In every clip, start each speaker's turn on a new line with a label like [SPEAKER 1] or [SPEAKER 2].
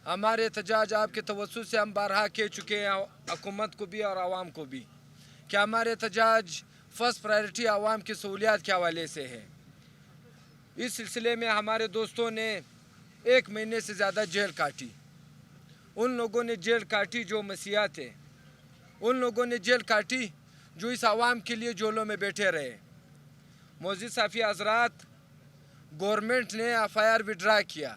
[SPEAKER 1] हमारे एहतजाज आपके तवज्जुह से हम बारहा कह चुके हैं हुकूमत को भी और आवाम को भी कि हमारे एहतजाज फर्स्ट प्रायोरिटी आवाम की सहूलियात के हवाले से है। इस सिलसिले में हमारे दोस्तों ने 1 महीने से ज़्यादा जेल काटी। उन लोगों ने जेल काटी जो मसीहा थे, उन लोगों ने जेल काटी जो इस आवाम के लिए जेलों में बैठे रहे। मोअज़्ज़िज़ साफ़ी हज़रात, गवर्नमेंट ने FIR विड्रा किया।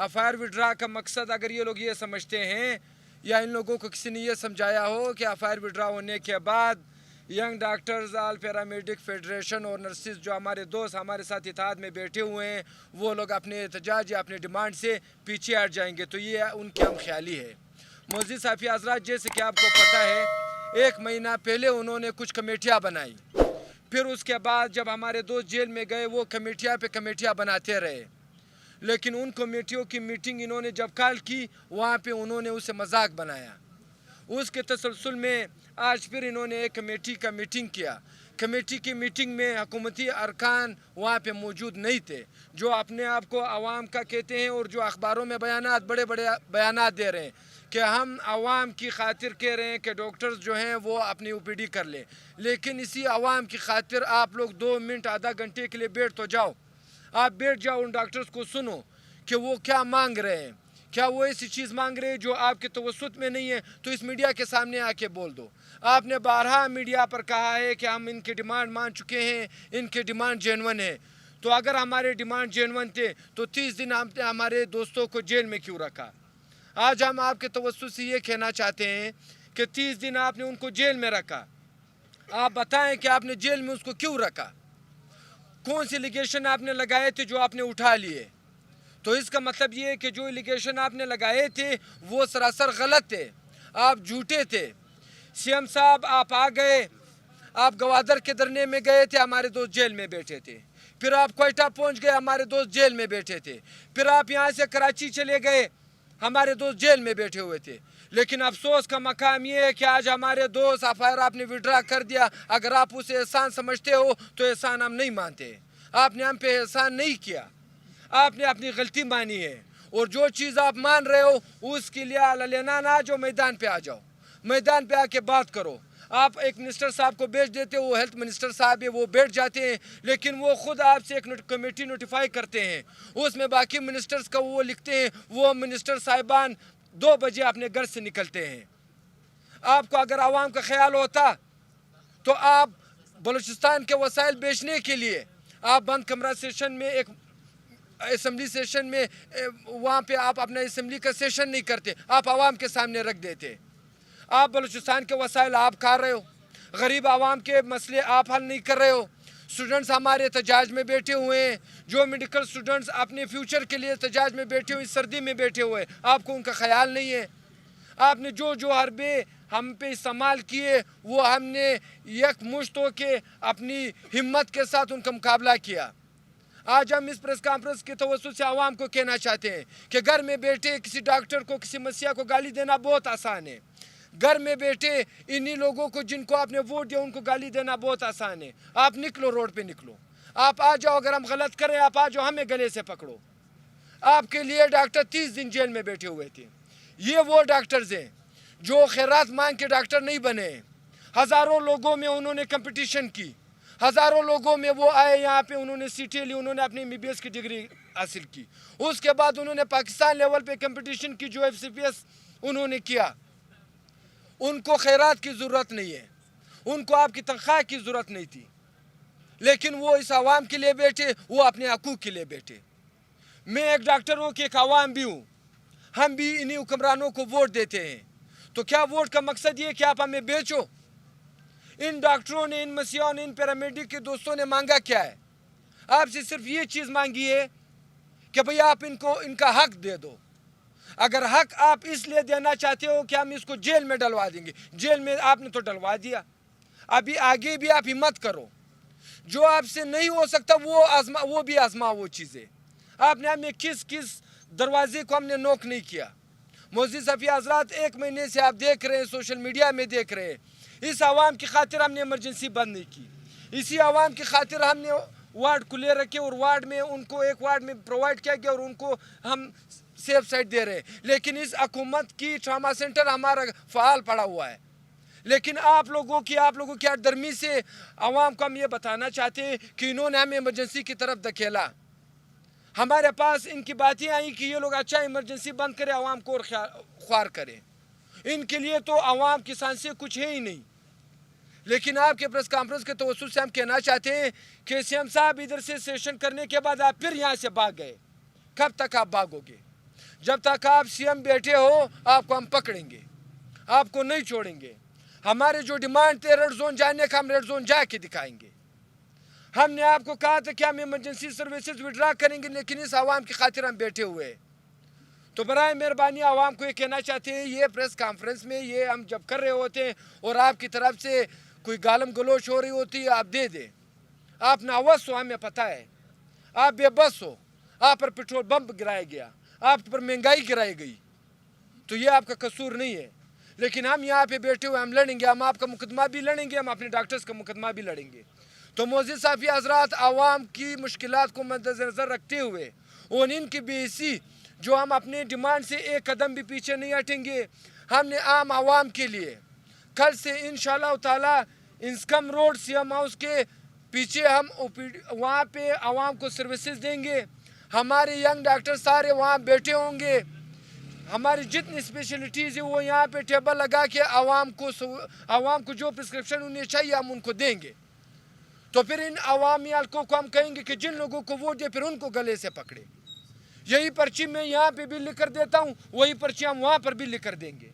[SPEAKER 1] FIR विड्रा का मकसद अगर ये लोग ये समझते हैं या इन लोगों को किसी ने ये समझाया हो कि FIR विड्रा होने के बाद young doctors all paramedic federation और नर्सिस जो हमारे दोस्त हमारे साथ इत्तेहाद में बैठे हुए हैं वो लोग अपने एहतजाज या अपने डिमांड से पीछे हट जाएंगे, तो ये उनकी हम ख्याली है। मोअज़्ज़िज़ साफ़ी हज़रात, जैसे कि आपको पता है 1 महीना पहले उन्होंने कुछ कमेटियाँ बनाई, फिर उसके बाद जब हमारे दोस्त जेल में गए वो कमेटियाँ पे कमेटियाँ बनाते रहे, लेकिन उन कमेटियों की मीटिंग इन्होंने जब कॉल की वहाँ पे उन्होंने उसे मजाक बनाया। उसके तसलसल में आज फिर इन्होंने एक कमेटी का मीटिंग किया। कमेटी की मीटिंग में हुकूमती अरकान वहाँ पे मौजूद नहीं थे, जो अपने आप को आवाम का कहते हैं और जो अखबारों में बयानात बड़े बड़े बयानात दे रहे हैं कि हम आवाम की खातिर कह रहे हैं कि डॉक्टर्स जो हैं वो अपनी OPD कर ले, लेकिन इसी आवाम की खातिर आप लोग 2 मिनट आधा घंटे के लिए बैठ तो जाओ। आप बैठ जाओ, उन डॉक्टर्स को सुनो कि वो क्या मांग रहे हैं। क्या वो ऐसी चीज़ मांग रहे हैं जो आपके तवज्जुह में नहीं है, तो इस मीडिया के सामने आके बोल दो। आपने 12 मीडिया पर कहा है कि हम इनके डिमांड मान चुके हैं, इनके डिमांड जेन्युइन है। तो अगर हमारे डिमांड जेन्युइन थे तो 30 दिन आपने हमारे दोस्तों को जेल में क्यों रखा? आज हम आपके तवज्जुह से ये कहना चाहते हैं कि 30 दिन आपने उनको जेल में रखा। आप बताएं कि आपने जेल में उसको क्यों रखा? कौन से एलिगेशन आपने लगाए थे जो आपने उठा लिए? तो इसका मतलब ये है कि जो एलिगेशन आपने लगाए थे वो सरासर गलत थे, आप झूठे थे। CM साहब आप आ गए, आप गवादर के धरने में गए थे, हमारे दोस्त जेल में बैठे थे। फिर आप क्वेटा पहुंच गए, हमारे दोस्त जेल में बैठे थे। फिर आप यहाँ से कराची चले गए, हमारे दोस्त जेल में बैठे हुए थे। लेकिन अफसोस का मकाम ये है कि आज हमारे दोस्त FIR आपने विड्रा कर दिया। अगर आप उसे एहसान समझते हो तो एहसान हम नहीं मानते। आपने हम पे एहसान नहीं किया, आपने अपनी गलती मानी है, और जो चीज़ आप मान रहे हो उसके लिए आला लेना ना जो मैदान पे आ जाओ, मैदान पे आके बात करो। आप एक मिनिस्टर साहब को भेज देते हो, वो हेल्थ मिनिस्टर साहब है, वो बैठ जाते हैं, लेकिन वो खुद आपसे एक कमेटी नोटिफाई करते हैं, उसमें बाकी मिनिस्टर्स का वो लिखते हैं, वो मिनिस्टर साहिबान 2 बजे अपने घर से निकलते हैं। आपको अगर आवाम का ख्याल होता तो आप बलूचिस्तान के वसाइल बेचने के लिए आप बंद कमरा सेशन में एक असेंबली सेशन में वहाँ पे आप अपना असेंबली का सेशन नहीं करते, आप आवाम के सामने रख देते। आप बलूचिस्तान के वसाइल आप खा रहे हो, गरीब आवाम के मसले आप हल नहीं कर रहे हो। स्टूडेंट्स हमारे एहतजाज में बैठे हुए हैं, जो मेडिकल स्टूडेंट्स अपने फ्यूचर के लिए एहतजाज में बैठे हुए, सर्दी में बैठे हुए, आपको उनका ख्याल नहीं है। आपने जो जो हरबे हम पे इस्तेमाल किए वो हमने यकमुश्त होके अपनी हिम्मत के साथ उनका मुकाबला किया। आज हम इस प्रेस कॉन्फ्रेंस के तवज्जुह से आवाम को कहना चाहते हैं कि घर में बैठे किसी डॉक्टर को, किसी मसीहा को गाली देना बहुत आसान है। घर में बैठे इन्हीं लोगों को जिनको आपने वोट दिया उनको गाली देना बहुत आसान है। आप निकलो, रोड पे निकलो, आप आ जाओ। अगर हम गलत करें आप आ जाओ, हमें गले से पकड़ो। आपके लिए डॉक्टर 30 दिन जेल में बैठे हुए थे। ये वो डॉक्टर्स हैं जो खैरात मांग के डॉक्टर नहीं बने। हज़ारों लोगों में उन्होंने कंपटीशन की, हज़ारों लोगों में वो आए यहाँ पे, उन्होंने सीटें ली, उन्होंने अपनी MBBS की डिग्री हासिल की। उसके बाद उन्होंने पाकिस्तान लेवल पे कंपटीशन की, जो FCPS उन्होंने किया। उनको खैरात की ज़रूरत नहीं है, उनको आपकी तनख्वाह की ज़रूरत नहीं थी, लेकिन वो इस आवाम के लिए बैठे, वो अपने हकूक़ के लिए बैठे। मैं एक डॉक्टर हूँ कि एक आवाम भी हूँ, हम भी इन्हीं हुक्मरानों को वोट देते हैं। तो क्या वोट का मकसद ये कि आप हमें बेचो? इन डॉक्टरों ने, इन मसीहों ने, इन पैरामेडिक के दोस्तों ने मांगा क्या है? आपसे सिर्फ ये चीज़ मांगी है कि भैया आप इनको इनका हक दे दो। अगर हक आप इसलिए देना चाहते हो कि हम इसको जेल में डलवा देंगे, जेल में आपने तो डलवा दिया, अभी आगे भी आप हिम्मत करो। जो आपसे नहीं हो सकता वो भी आजमा वो चीज़ें। आपने हमें किस किस दरवाजे को हमने नोक नहीं किया। मोअज़्ज़िज़ साफ़ी हज़रात, 1 महीने से आप देख रहे हैं, सोशल मीडिया में देख रहे हैं, इस आवाम की खातिर हमने इमरजेंसी बंद नहीं की। इसी आवाम की खातिर हमने वार्ड खुले रखे और वार्ड में उनको एक वार्ड में प्रोवाइड किया गया और उनको हम सेफ साइड दे रहे हैं, लेकिन इस हुकूमत की ट्रामा सेंटर हमारा फ़ाल पड़ा हुआ है। लेकिन आप लोगों की आदरमी से आवाम को हम ये बताना चाहते हैं कि इन्होंने हमें इमरजेंसी की तरफ धकेला। हमारे पास इनकी बातें आई कि ये लोग अच्छा इमरजेंसी बंद करें, आवाम को और ख्वार करें। इनके लिए तो आवाम की सांसें कुछ है ही नहीं। लेकिन आपके प्रेस कॉन्फ्रेंस के तवज्जुह से हम कहना चाहते हैं कि सीएम साहब इधर से सेशन करने के बाद आप फिर यहाँ से भाग गए। कब तक आप भागोगे? जब तक आप सीएम बैठे हो आपको हम पकड़ेंगे, आपको नहीं छोड़ेंगे। हमारे जो डिमांड थे रेड जोन जाने का, हम रेड जोन जाके दिखाएंगे। हमने आपको कहा था कि हम इमरजेंसी सर्विसेज विड्रा करेंगे, लेकिन इस आवाम की खातिर हम बैठे हुए हैं। तो बराए मेहरबानी आवाम को ये कहना चाहते हैं, ये प्रेस कॉन्फ्रेंस में ये हम जब कर रहे होते हैं और आपकी तरफ से कोई गालम गलोच हो रही होती है, आप दे दें। आप नावस हो, हमें पता है, आप बेबस हो, आप पर पेट्रोल बम गिराया गया, आप पर महंगाई गिराई गई, तो ये आपका कसूर नहीं है। लेकिन हम यहाँ पे बैठे हुए, हम लड़ेंगे, हम आपका मुकदमा भी लड़ेंगे, हम अपने डॉक्टर्स का मुकदमा भी लड़ेंगे। तो मोअज़्ज़िज़ साफ़ी हज़रात, आवाम की मुश्किलात को मद्देनज़र रखते हुए और इनकी बेइज्जती, जो हम अपने डिमांड से एक कदम भी पीछे नहीं हटेंगे। हमने आम आवाम के लिए कल से इंशाअल्लाह ताला इंस्कम रोड सीएम हाउस के पीछे हम वहाँ पे आवाम को सर्विसेज देंगे। हमारे यंग डॉक्टर सारे वहाँ बैठे होंगे। हमारी जितनी स्पेशलिटीज़ है वो यहाँ पे टेबल लगा के आवाम को जो प्रिस्क्रिप्शन उन्हें चाहिए हम उनको देंगे। तो फिर इन अवामी हल्कों को हम कहेंगे कि जिन लोगों को वोट दे फिर उनको गले से पकड़े। यही पर्ची मैं यहाँ पे भी लिख कर देता हूँ, वही पर्ची हम वहाँ पर भी लिख कर देंगे।